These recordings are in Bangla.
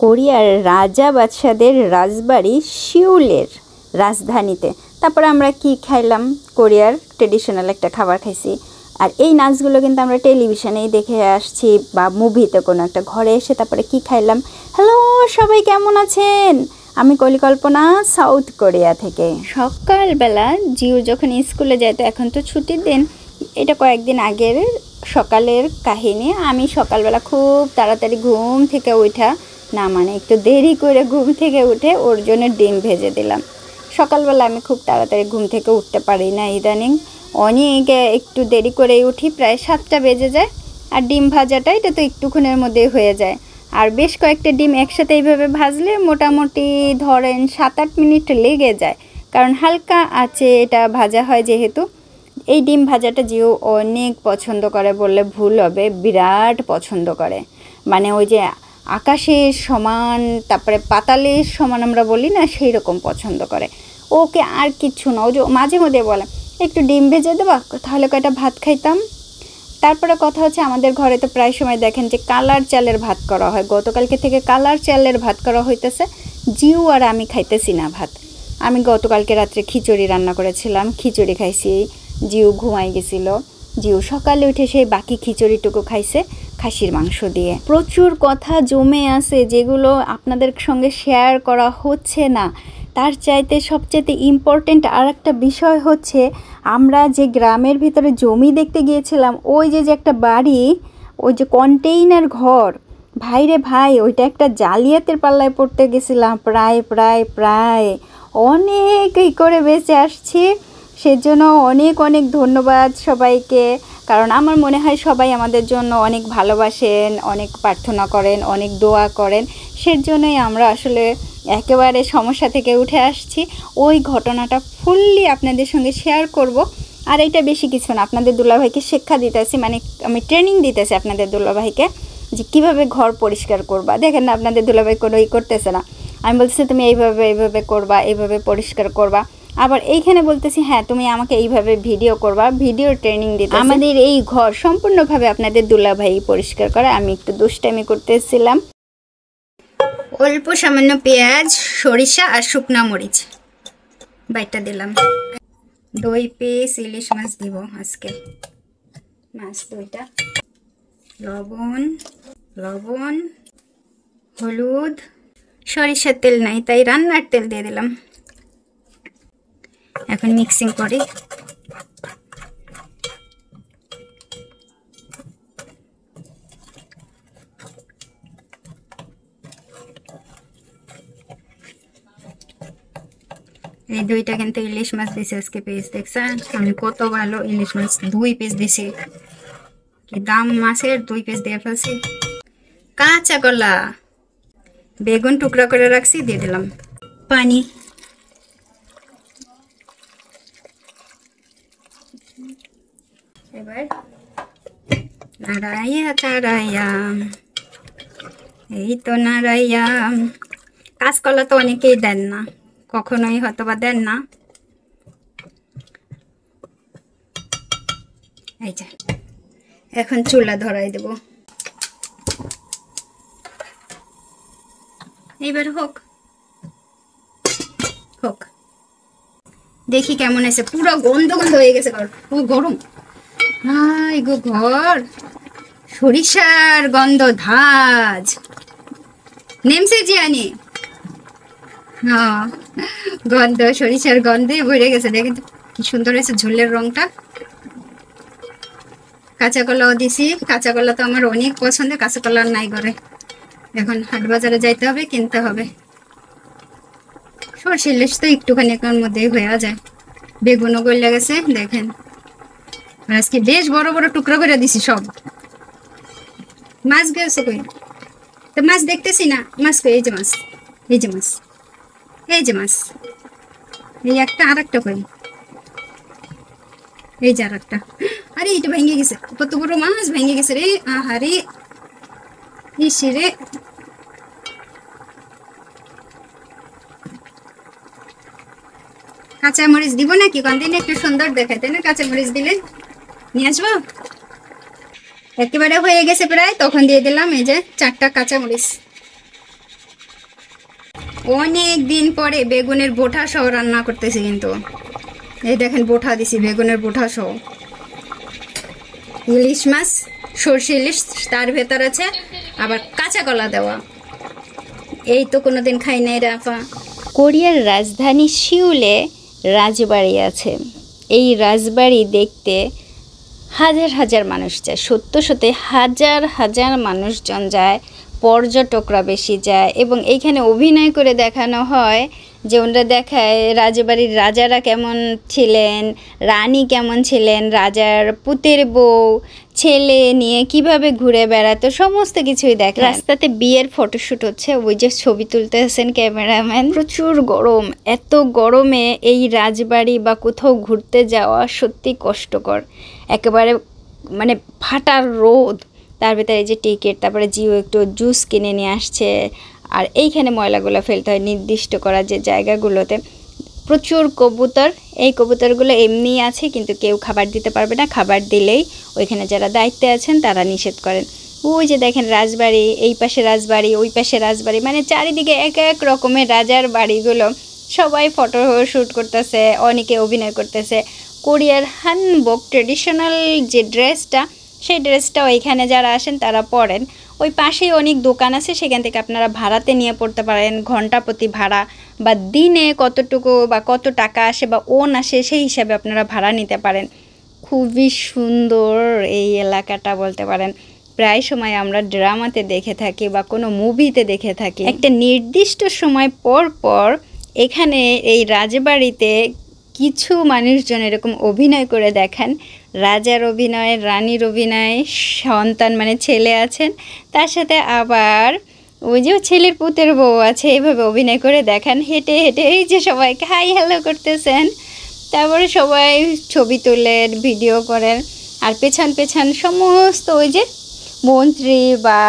কোরিয়ার রাজা বাদশাদের রাজবাড়ি সিউলের রাজধানীতে। তারপরে আমরা কি খাইলাম, কোরিয়ার ট্রেডিশনাল একটা খাবার খাইছি। আর এই নাচগুলো কিন্তু আমরা টেলিভিশনেই দেখে আসছি বা মুভিতে কোনো একটা ঘরে এসে তারপরে কি খাইলাম। হ্যালো সবাই, কেমন আছেন? আমি কলিকল্পনা, সাউথ কোরিয়া থেকে। সকালবেলা জিউ যখন স্কুলে যায়, তো এখন তো ছুটির দিন, এটা কয়েকদিন আগের সকালের কাহিনী। আমি সকালবেলা খুব তাড়াতাড়ি ঘুম থেকে উঠা, না মানে একটু দেরি করে ঘুম থেকে উঠে ওর জন্য ডিম ভেজে দিলাম। সকালবেলা আমি খুব তাড়াতাড়ি ঘুম থেকে উঠতে পারি না ইদানিং, অনেক একটু দেরি করেই উঠি, প্রায় 7টা বেজে যায়। আর ডিম ভাজাটা এটা তো একটুক্ষণের মধ্যেই হয়ে যায়। আর বেশ কয়েকটা ডিম একসাথে এইভাবে ভাজলে মোটামুটি ধরেন 7-8 মিনিট লেগে যায়, কারণ হালকা আছে এটা ভাজা হয় যেহেতু। এই ডিম ভাজাটা জিও অনেক পছন্দ করে বললে ভুল হবে, বিরাট পছন্দ করে। মানে ওই যে আকাশের সমান, তারপরে পাতালের সমান আমরা বলি না, সেই রকম পছন্দ করে। ওকে আর কিচ্ছু না, ও যে মাঝে মধ্যে বলে একটু ডিম ভেজে দেবা, তাহলে কয়টা ভাত খাইতাম। তারপরে কথা হচ্ছে, আমাদের ঘরে তো প্রায় সময় দেখেন যে কালার চালের ভাত করা হয়। গতকালকে থেকে কালার চালের ভাত করা হইতেছে। জিউ আর আমি খাইতেছি না ভাত। আমি গতকালকে রাত্রে খিচুড়ি রান্না করেছিলাম, খিচুড়ি খাইছি। জিউ ঘুমাই গেছিল। জিউ সকালে উঠে সেই বাকি খিচুড়িটুকু খাইছে খাসির মাংস দিয়ে। প্রচুর কথা জমে আছে যেগুলো আপনাদের সঙ্গে শেয়ার করা হচ্ছে না। তার চাইতে সবচেয়ে ইম্পর্টেন্ট আর একটা বিষয় হচ্ছে, আমরা যে গ্রামের ভিতরে জমি দেখতে গিয়েছিলাম, ওই যে একটা বাড়ি, ওই যে কন্টেইনার ঘর, ভাই রে ভাই, ওইটা একটা জালিয়াতের পাল্লায় পড়তে গেছিলাম। প্রায় অনেক করে বেঁচে আসছি। সেজন্য অনেক অনেক ধন্যবাদ সবাইকে, কারণ আমার মনে হয় সবাই আমাদের জন্য অনেক ভালোবাসেন, অনেক প্রার্থনা করেন, অনেক দোয়া করেন। সেজন্যই আমরা আসলে একেবারে সমস্যা থেকে উঠে আসছি। ওই ঘটনাটা ফুললি আপনাদের সঙ্গে শেয়ার করব। আর এটা বেশি কিছু না, আপনাদের দুলাভাইকে শিক্ষা দিতেছি, মানে আমি ট্রেনিং দিতেছি আপনাদের দুলাভাইকে যে কীভাবে ঘর পরিষ্কার করবা। দেখেন না, আপনাদের দুলাভাই কোনো করতেছে না, আমি বলতেছি তুমি এইভাবে করবা, এইভাবে পরিষ্কার করবা। আবার এইখানে বলতেছি হ্যাঁ তুমি আমাকে এইভাবে ভিডিও করবা, ভিডিও ট্রেনিং দিতে। আমাদের এই ঘর সম্পূর্ণভাবে আপনাদের দুলাভাই পরিষ্কার করে। আমি একটু দুষ্টামি করতেছিলাম। অল্প সামান্য পেঁয়াজ, সরিষা আর শুকনা মরিচ বাইটা দিলাম। 2 পিস ইলিশ মাছ দিব আজকে, মাছ 2টা। লবণ, হলুদ, সরিষার তেল নাই তাই রান্নার তেল দিয়ে দিলাম। এখন মিক্সিং করি। এই 2টা কিন্তু ইলিশ মাছ দিছি আজকে পিস, দেখছেন আমি কত ভালো ইলিশ মাছ 2 পিস দিছি। কি দাম মাছের, 2 পিস দিয়ে ফেলছি। কাঁচা কলা, বেগুন টুকরা করে রাখছি, দিয়ে দিলাম। পানি, এবার নাড়াইয়া এই তো নাড়াইয়া। কাঁচকলা তো অনেকেই দেন না, কখনোই হয়তো বা দেন না। এই যে এখন চুলা ধরাই দেব। এইবার হোক দেখি কেমন আছে। পুরো গন্ধ হয়ে গেছে ঘর, ও গরম। হাই গো ঘর, সরিষার গন্ধ ধাজ নেমছে জিয়ানি। হ্যাঁ, গন্ধ সরিষার গন্ধে ভরে গেছে। দেখেন কি সুন্দর হয়েছে ঝোলের রংটা। কাঁচা কলাও দিছি, কাঁচা কলা তো আমার অনেক পছন্দ। কাঁচা কলা নাই ঘরে, এখন হাট বাজারে যাইতে হবে, কিনতে হবে। সরষে ইলিশ তো একটুখানি এর মধ্যেই হয়ে যায়। বেগুনও গলে গেছে দেখেন, আজকে বেশ বড় বড় টুকরো করে দিছি সব। মাছ গেছে কই? তো মাছ দেখতেছি না, মাছ কই? এই যে মাছ, এই যে মাছ, এই যে মাছ, এই একটা আর একটা কই? এই যে আর একটা। আরে এটা ভেঙে গেছে, কত বড় মাছ ভেঙে গেছে রে। আহারে ইসে রে। কাঁচা মরিচ দিব নাকি? কোনদিন একটু সুন্দর দেখাইতে না কাঁচা মরিচ দিলে। নিয়ে আসবো। একেবারে হয়ে গেছে প্রায়, তখন দিয়ে দিলাম এই যে 4টা কাঁচা মরিচ। অনেক দিন পরে বেগুনের বোঁটা সহ রান্না করতেছি, কিন্তু এই দেখেন বোঁটা দিছি, বেগুনের বোঁটা সহ। ইলিশ মাছ, সর্ষে ইলিশ, তার ভেতর আছে আবার কাঁচা কলা দেওয়া। এই তো কোনোদিন খাই নাই রাফা। কোরিয়ার রাজধানী সিউলে রাজবাড়ি আছে। এই রাজবাড়ি দেখতে হাজার হাজার মানুষ যায়, সত্য সত্যি হাজার হাজার মানুষজন যায়, পর্যটকরা বেশি যায়। এবং এইখানে অভিনয় করে দেখানো হয়, যে ওনারা দেখায় রাজবাড়ির রাজারা কেমন ছিলেন, রানী কেমন ছিলেন, রাজার পুতের বউ ছেলে নিয়ে কিভাবে ঘুরে বেড়াতো, সমস্ত কিছুই দেখে। রাস্তাতে বিয়ের ফটোশ্যুট হচ্ছে, ওই যে ছবি তুলতেছেন ক্যামেরাম্যান। প্রচুর গরম, এত গরমে এই রাজবাড়ি বা কোথাও ঘুরতে যাওয়া সত্যি কষ্টকর, একেবারে মানে ফাটার রোদ। তার ভিতরে এই যে টিকিট, তারপরে জিও একটু জুস কিনে নিয়ে আসছে। আর এইখানে ময়লাগুলো ফেলতে হয় নির্দিষ্ট করা যে জায়গাগুলোতে। প্রচুর কবুতর, এই কবুতরগুলো এমনিই আছে, কিন্তু কেউ খাবার দিতে পারবে না। খাবার দিলেই ওইখানে যারা দায়িত্বে আছেন তারা নিষেধ করেন। ওই যে দেখেন রাজবাড়ি, এই পাশে রাজবাড়ি, ওই পাশে রাজবাড়ি, মানে চারিদিকে এক এক রকমের রাজার বাড়িগুলো। সবাই ফটো শ্যুট করতেছে, অনেকে অভিনয় করতেছে। কোরিয়ার হানবক ট্রেডিশনাল যে ড্রেসটা, সেই ড্রেসটাও এখানে যারা আসেন তারা পরেন। ওই পাশেই অনেক দোকান আছে, সেখান থেকে আপনারা ভাড়াতে নিয়ে পড়তে পারেন, ঘন্টা প্রতি ভাড়া বা দিনে কতটুকু বা কত টাকা আসে বা ওন আসে সেই হিসাবে আপনারা ভাড়া নিতে পারেন। খুবই সুন্দর এই এলাকাটা বলতে পারেন। প্রায় সময় আমরা ড্রামাতে দেখে থাকি বা কোনো মুভিতে দেখে থাকি, একটা নির্দিষ্ট সময় পর পর এখানে এই রাজবাড়িতে কিছু মানুষজন এরকম অভিনয় করে দেখান। রাজার অভিনয়, রানীর অভিনয়, সন্তান মানে ছেলে আছেন, তার সাথে আবার ওই যে ছেলের পুতের বউ আছে, এইভাবে অভিনয় করে দেখান। হেঁটে হেঁটে এই যে সবাইকে হাই হ্যালো করতেছেন, তারপরে সবাই ছবি তোলেন, ভিডিও করেন। আর পেছন পেছন সমস্ত ওই যে মন্ত্রী বা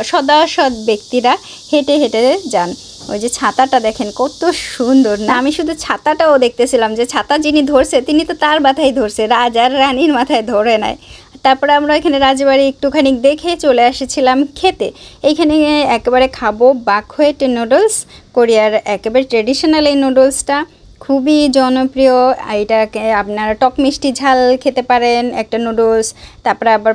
সদাসৎ ব্যক্তিরা হেঁটে হেঁটে যান। ওই যে ছাতাটা দেখেন কত সুন্দর না, আমি শুধু ছাতাটাও দেখতেছিলাম, যে ছাতা যিনি ধরছে তিনি তো তার মাথায় ধরছে, রাজার রানীর মাথায় ধরে নাই। তারপরে আমরা এখানে রাজবাড়ি একটুখানি দেখে চলে এসেছিলাম খেতে। এইখানে একেবারে খাবো বাকহুয়েট নুডলস, কোরিয়ার একেবারে ট্রেডিশনাল এই নুডলসটা খুবই জনপ্রিয়। এটাকে আপনারা টক মিষ্টি ঝাল খেতে পারেন একটা নুডলস, তারপরে আবার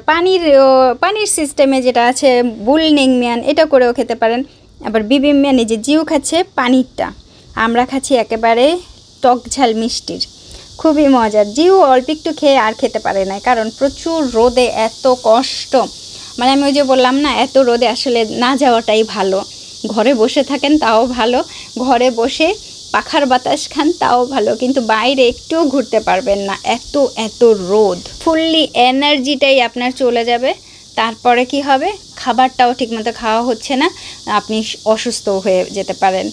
পানির সিস্টেমে যেটা আছে বুলনেংমিয়ান, এটা করেও খেতে পারেন। আবার বিবিম্যান, এই যে জিউ খাচ্ছে পানিরটা, আমরা খাচ্ছি একেবারে টক ঝাল মিষ্টির, খুবই মজার। জিউ অল্প একটু খেয়ে আর খেতে পারে না, কারণ প্রচুর রোদে এত কষ্ট। মানে আমি ওই যে বললাম না, এত রোদে আসলে না যাওয়াটাই ভালো। ঘরে বসে থাকেন তাও ভালো, ঘরে বসে পাখার বাতাস খান তাও ভালো, কিন্তু বাইরে একটুও ঘুরতে পারবেন না, এত এত রোদ। ফুললি এনার্জিটাই আপনার চলে যাবে। তারপরে কি হবে, খাবারটাও ঠিকমতো খাওয়া হচ্ছে না, আপনি অসুস্থ হয়ে যেতে পারেন,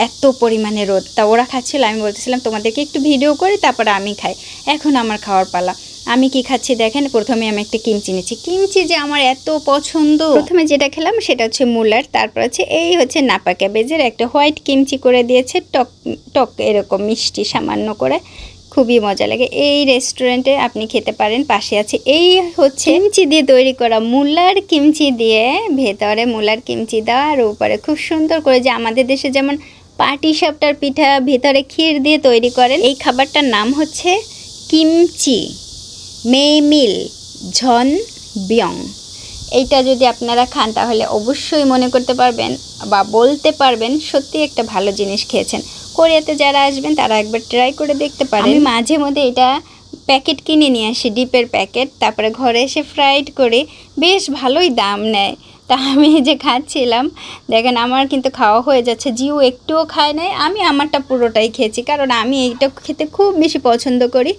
এত পরিমাণে রোদ। তা ওরা খাচ্ছিল, আমি বলতেছিলাম তোমাদেরকে একটু ভিডিও করে তারপরে আমি খাই। এখন আমার খাওয়ার পালা। আমি কি খাচ্ছি দেখেন, প্রথমে আমি একটা কিমচি নিচ্ছি। কিমচি যে আমার এত পছন্দ। প্রথমে যেটা খেলাম সেটা হচ্ছে মুলার, তারপর হচ্ছে এই হচ্ছে নাপা ক্যাবেজের একটা হোয়াইট কিমচি করে দিয়েছে, টক টক এরকম মিষ্টি সামান্য করে, খুবই মজা লাগে। এই রেস্টুরেন্টে আপনি খেতে পারেন। পাশে আছে এই হচ্ছে কিমচি দিয়ে তৈরি করা মুলার কিমচি দিয়ে, ভেতরে মুলার কিমচি দেওয়া, আর উপরে খুব সুন্দর করে যে আমাদের দেশে যেমন পাটি সাপটার পিঠা ভেতরে ক্ষীর দিয়ে তৈরি করেন, এই খাবারটার নাম হচ্ছে কিমচি মেমিল ঝন বিয়ং। এইটা যদি আপনারা খান তাহলে অবশ্যই মনে করতে পারবেন বা বলতে পারবেন সত্যি একটা ভালো জিনিস খেয়েছেন। কোরিয়াতে যারা আসবেন তারা একবার ট্রাই করে দেখতে পারেন। আমি মাঝে মধ্যে এটা প্যাকেট কিনে নিয়ে আসি, ডিপের প্যাকেট, তারপরে ঘরে এসে ফ্রাইড করে, বেশ ভালোই দাম নেয়। তা আমি যে খাচ্ছিলাম দেখেন আমার কিন্তু খাওয়া হয়ে যাচ্ছে, জিও একটুও খায় নাই, আমি আমারটা পুরোটাই খেয়েছি, কারণ আমি এইটা খেতে খুব বেশি পছন্দ করি।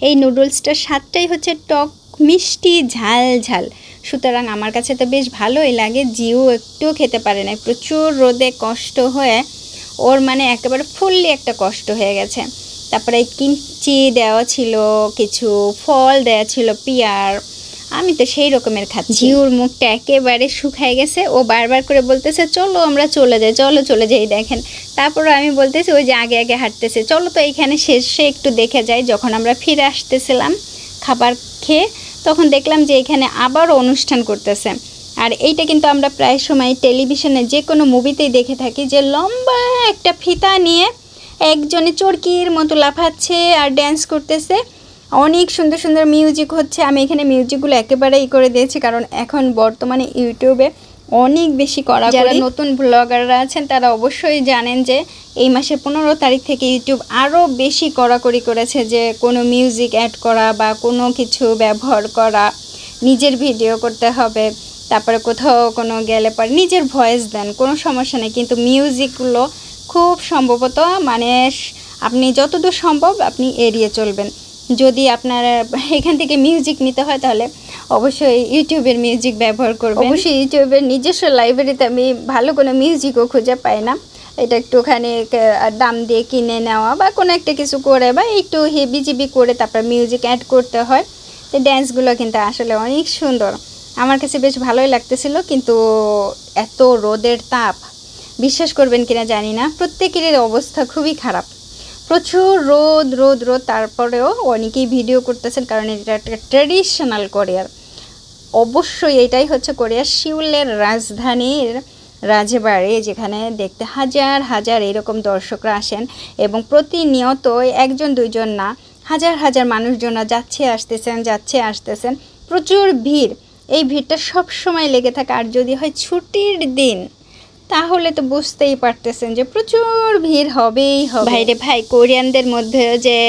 এই নুডলসটার স্বাদটাই হচ্ছে টক মিষ্টি ঝাল ঝাল, সুতরাং আমার কাছে তো বেশ ভালোই লাগে। জিও একটুও খেতে পারে না, প্রচুর রোদে কষ্ট হয়ে ওর মানে একেবারে ফুললি একটা কষ্ট হয়ে গেছে। তারপরে কিমচি দেওয়া ছিল, কিছু ফল দেওয়া ছিল, পিয়ার, আমি তো সেই রকমের খাচ্ছি। জিউর মুখটা একেবারে শুকায় গেছে, ও বারবার করে বলতেছে চলো আমরা চলে যাই, চলো চলে যাই। দেখেন তারপরে আমি বলতেছি ওই যে আগে আগে হাঁটতেছে, চলো তো এইখানে শেষে একটু দেখে যাই। যখন আমরা ফিরে আসতেছিলাম খাবার খেয়ে, তখন দেখলাম যে এখানে আবারও অনুষ্ঠান করতেছে। আর এইটা কিন্তু আমরা প্রায় সময় টেলিভিশনে যে কোনো মুভিতেই দেখে থাকি, যে লম্বা একটা ফিতা নিয়ে একজনে চরকির মতো লাফাচ্ছে আর ড্যান্স করতেছে। অনেক সুন্দর সুন্দর মিউজিক হচ্ছে। আমি এখানে মিউজিকগুলো একেবারেই করে দিয়েছি, কারণ এখন বর্তমানে ইউটিউবে অনেক বেশি করা। যারা নতুন ব্লগাররা আছেন তারা অবশ্যই জানেন যে এই মাসের 15 তারিখ থেকে ইউটিউব আরও বেশি কড়াকড়ি করেছে, যে কোনো মিউজিক অ্যাড করা বা কোনো কিছু ব্যবহার করা, নিজের ভিডিও করতে হবে, তারপরে কোথাও কোনো গেলে পরে নিজের ভয়েস দেন, কোনো সমস্যা নেই, কিন্তু মিউজিকগুলো খুব সম্ভবত মানে আপনি যতদূর সম্ভব আপনি এড়িয়ে চলবেন। যদি আপনার এখান থেকে মিউজিক নিতে হয় তাহলে অবশ্যই ইউটিউবের মিউজিক ব্যবহার করবেন। অবশ্যই ইউটিউবের নিজস্ব লাইব্রেরিতে আমি ভালো কোনো মিউজিকও খুঁজে পাই না। এটা একটুখানি দাম দিয়ে কিনে নেওয়া বা কোনো একটা কিছু করে বা একটু হেবিজিবি করে তারপর মিউজিক অ্যাড করতে হয়। তো ড্যান্সগুলো কিন্তু আসলে অনেক সুন্দর, আমার কাছে বেশ ভালোই লাগতেছিল। কিন্তু এত রোদের তাপ, বিশ্বাস করবেন কিনা জানি না, প্রত্যেকেরই অবস্থা খুবই খারাপ, প্রচুর রোদ রোদ রোদ। তারপরেও অনেকেই ভিডিও করতেছেন, কারণ এটা একটা ট্র্যাডিশনাল কোরিয়ার। অবশ্যই এটাই হচ্ছে কোরিয়ার সিউলের রাজধানীর রাজবাড়ি, যেখানে দেখতে হাজার হাজার এরকম দর্শকরা আসেন এবং প্রতিনিয়ত একজন দুইজন না, হাজার হাজার মানুষজন যাচ্ছে আসতেছেন, প্রচুর ভিড়। এই ভিড়টা সব সময় লেগে থাকে, আর যদি হয় ছুটির দিন তাহলে তো বুঝতেই পারতেছেন যে প্রচুর ভিড় হবেই হবে। ভাইরে ভাই, কোরিয়ানদের মধ্যে যে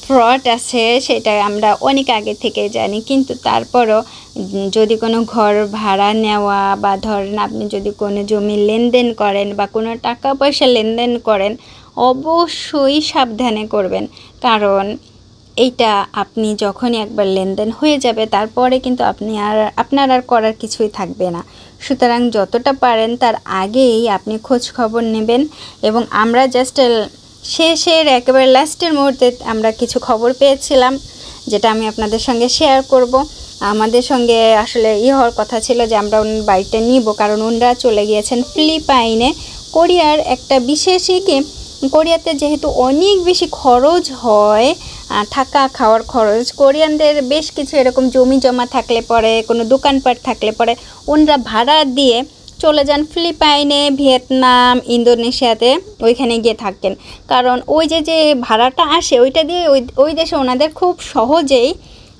ফ্রড আছে সেটা আমরা অনেক আগে থেকে জানি, কিন্তু তারপরও যদি কোনো ঘর ভাড়া নেওয়া বা ধরেন আপনি যদি কোনো জমি লেনদেন করেন বা কোনো টাকা পয়সা লেনদেন করেন, অবশ্যই সাবধানে করবেন, কারণ এইটা আপনি যখনই একবার লেনদেন হয়ে যাবে তারপরে কিন্তু আপনার আর করার কিছুই থাকবে না। সুতরাং যতটা পারেন তার আগেই আপনি খোঁজ খবর নেবেন। এবং আমরা জাস্ট শেষের একেবারে লাস্টের মুহূর্তে আমরা কিছু খবর পেয়েছিলাম, যেটা আমি আপনাদের সঙ্গে শেয়ার করব। আমাদের সঙ্গে আসলে হওয়ার কথা ছিল যে আমরা ওনার বাড়িটা নিব, কারণ ওনারা চলে গিয়েছেন ফিলিপাইনে। কোরিয়ার একটা বিশেষই কি, কোরিয়াতে যেহেতু অনেক বেশি খরচ হয়, থাকা খাওয়ার খরচ, কোরিয়ানদের বেশ কিছু এরকম জমি জমা থাকলে পরে, কোনো দোকানপাট থাকলে পরে ওনারা ভাড়া দিয়ে চলে যান ফিলিপাইনে, ভিয়েতনাম, ইন্দোনেশিয়াতে, ওইখানে গিয়ে থাকেন। কারণ ওই যে ভাড়াটা আসে ওইটা দিয়ে ওই দেশে ওনাদের খুব সহজেই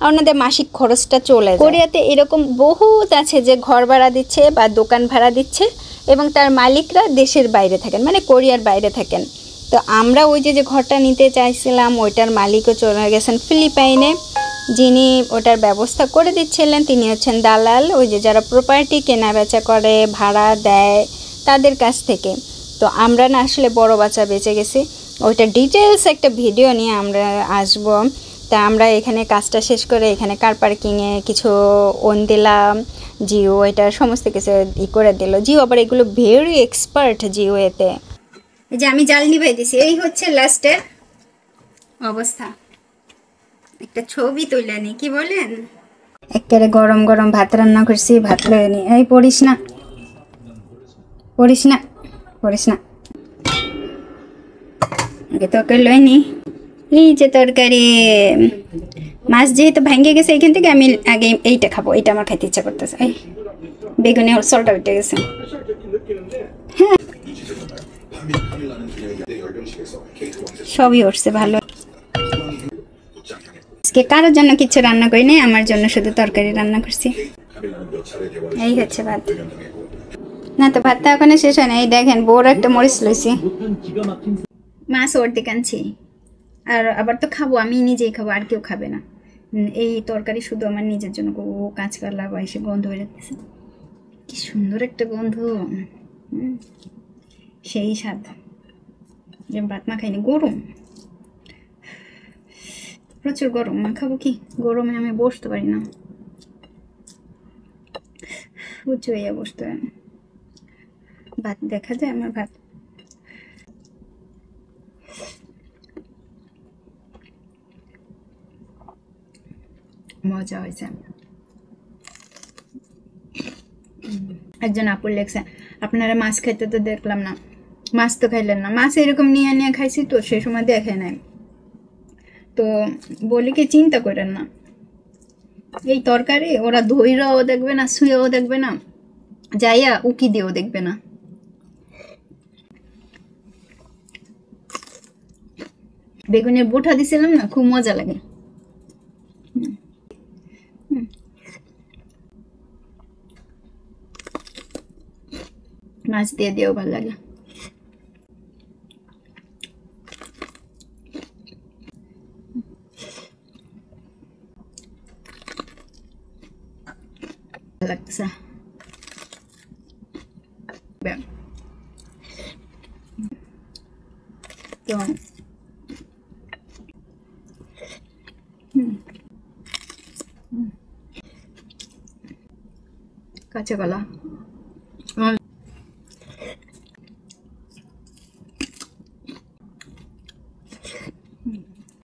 ওনাদের মাসিক খরচটা চলে যায়। কোরিয়াতে এরকম বহুত আছে যে ঘর ভাড়া দিচ্ছে বা দোকান ভাড়া দিচ্ছে এবং তার মালিকরা দেশের বাইরে থাকেন, মানে কোরিয়ার বাইরে থাকেন। তো আমরা ওই যে ঘরটা নিতে চাইছিলাম, ওইটার মালিকও চলে গেছেন ফিলিপাইনে। যিনি ওটার ব্যবস্থা করে দিচ্ছিলেন তিনি হচ্ছেন দালাল, ওই যে যারা প্রপার্টি কেনা বেচা করে, ভাড়া দেয় তাদের কাছ থেকে। তো আমরা না আসলে বড় বাচ্চা বেঁচে গেছি। ওইটা ডিটেলস একটা ভিডিও নিয়ে আমরা আসব। তা আমরা এখানে কাজটা শেষ করে এখানে কার পার্কিংয়ে কিছু ওন দিলাম, জিও এটা সমস্ত কিছু করে দিল। জিও আবার এগুলো ভেরি এক্সপার্ট জিও এতে। এই যে আমি জাল নিভাই দিছি, এই হচ্ছে লাস্টের অবস্থা। একটা ছবি তুলে নি, কি বলেন? একেবারে গরম গরম ভাত রান্না করছি, ভাত লয়ে নি। এই পড়িস না আগে তোকে লয়ে নি। এই যে তরকারি, মাছ যেহেতু ভেঙে গেছে এখান থেকে আমি আগে এইটা খাবো, এইটা আমার খাইতে ইচ্ছা করতেছে। এই বেগুনি সলটা উঠে গেছে। হ্যাঁ সবই উঠছে ভালো। আজকে কারোর জন্য কিছু রান্না করি নাই, আমার জন্য শুধু তরকারি রান্না করছি। এই হচ্ছে ভাত। না তো ভাতটা ওখানে শেষ হয় না। এই দেখেন বড় একটা মরিচ লইছি, মাছ ওর দিকে আনছি। আর আবার তো খাবো, আমি নিজেই খাবো, আর কেউ খাবে না। এই তরকারি শুধু আমার নিজের জন্য। ও কাঁচকলা বা এসে গন্ধ হয়ে যাচ্ছে, কি সুন্দর একটা গন্ধ, সেই স্বাদ। যে ভাত মা খাইনি, গরম, প্রচুর গরম। মা খাবো কি, গরমে আমি বসতে পারি না, উঁচু হইয়া বসতে পারি না। ভাত দেখা যায় আমার ভাত। মজা হয়েছে। একজন আপুর লেগছে, আপনারা মাছ খাইতে তো দেখলাম না, মাছ তো খাইলেন না। মাছ এরকম নিয়ে নিয়ে খাইছি তো, সে সময় দেখে নাই তো, বলি কি চিন্তা করেন না, এই তরকারি ওরা ধইরাও দেখবে না, শুয়েও দেখবে না, যাইয়া উকি দিয়েও দেখবে না। বেগুনের বোটা দিছিলাম না, খুব মজা লাগে। মাছ দিয়ে দিয়েও ভালো লাগে। লাগছে তো কাঁচা কলা